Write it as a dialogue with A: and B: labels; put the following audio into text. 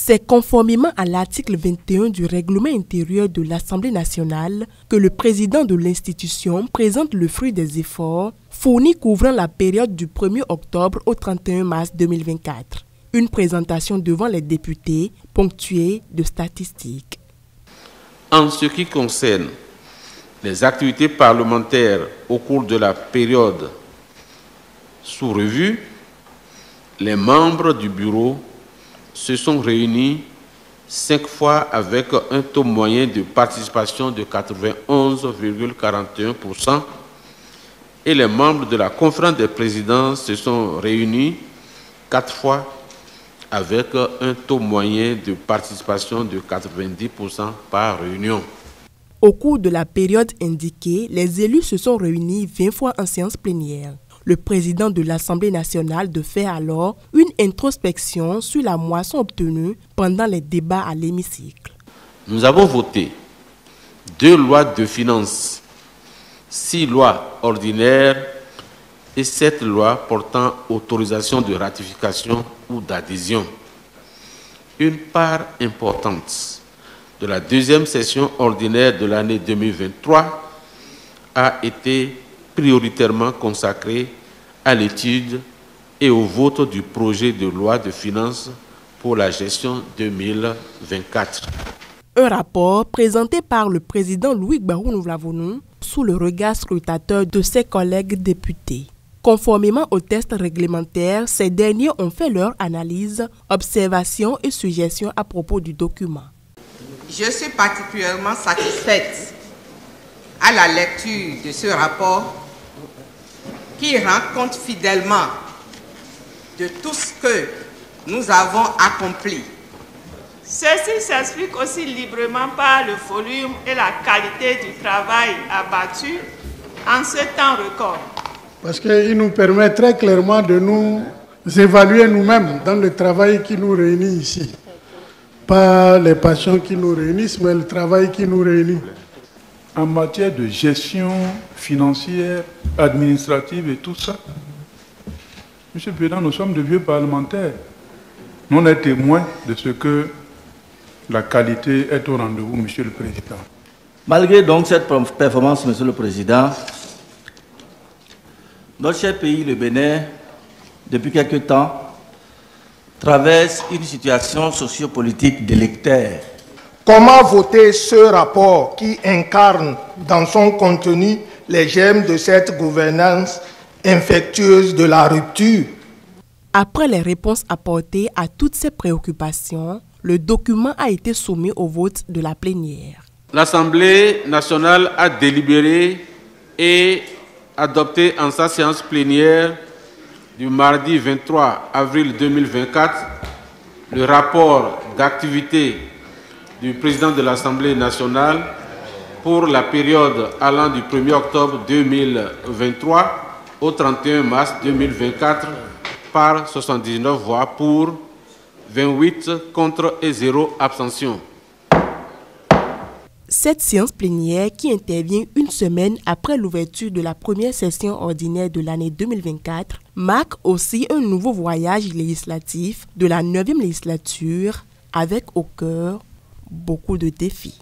A: C'est conformément à l'article 21 du règlement intérieur de l'Assemblée nationale que le président de l'institution présente le fruit des efforts fournis couvrant la période du 1er octobre au 31 mars 2024. Une présentation devant les députés ponctuée de statistiques.
B: En ce qui concerne les activités parlementaires au cours de la période sous revue, les membres du bureau se sont réunis 5 fois avec un taux moyen de participation de 91,41% et les membres de la conférence des présidents se sont réunis 4 fois avec un taux moyen de participation de 90% par réunion.
A: Au cours de la période indiquée, les élus se sont réunis 20 fois en séance plénière. Le président de l'Assemblée nationale de faire alors une introspection sur la moisson obtenue pendant les débats à l'hémicycle.
B: Nous avons voté 2 lois de finances, 6 lois ordinaires et 7 lois portant autorisation de ratification ou d'adhésion. Une part importante de la deuxième session ordinaire de l'année 2023 a été prioritairement consacrée à l'étude et au vote du projet de loi de finances pour la gestion 2024.
A: Un rapport présenté par le président Louis Barou Nouvelavonou sous le regard scrutateur de ses collègues députés. Conformément aux tests réglementaires, ces derniers ont fait leur analyse, observations et suggestions à propos du document.
C: Je suis particulièrement satisfaite à la lecture de ce rapport qui rend compte fidèlement de tout ce que nous avons accompli.
D: Ceci s'explique aussi librement par le volume et la qualité du travail abattu en ce temps record.
E: Parce qu'il nous permet très clairement de nous évaluer nous-mêmes dans le travail qui nous réunit ici. Pas les passions qui nous réunissent, mais le travail qui nous réunit.
F: En matière de gestion financière, administrative et tout ça, Monsieur le Président, nous sommes de vieux parlementaires. Nous on est témoins de ce que la qualité est au rendez-vous, Monsieur le Président.
G: Malgré donc cette performance, Monsieur le Président, notre cher pays, le Bénin, depuis quelque temps, traverse une situation sociopolitique délétère.
H: Comment voter ce rapport qui incarne dans son contenu les germes de cette gouvernance infectieuse de la rupture?
A: Après les réponses apportées à toutes ces préoccupations, le document a été soumis au vote de la plénière.
B: L'Assemblée nationale a délibéré et adopté en sa séance plénière du mardi 23 avril 2024 le rapport d'activité du président de l'Assemblée nationale pour la période allant du 1er octobre 2023 au 31 mars 2024 par 79 voix pour, 28 contre et 0 abstention.
A: Cette séance plénière, qui intervient une semaine après l'ouverture de la première session ordinaire de l'année 2024, marque aussi un nouveau voyage législatif de la 9e législature avec au cœur beaucoup de défis.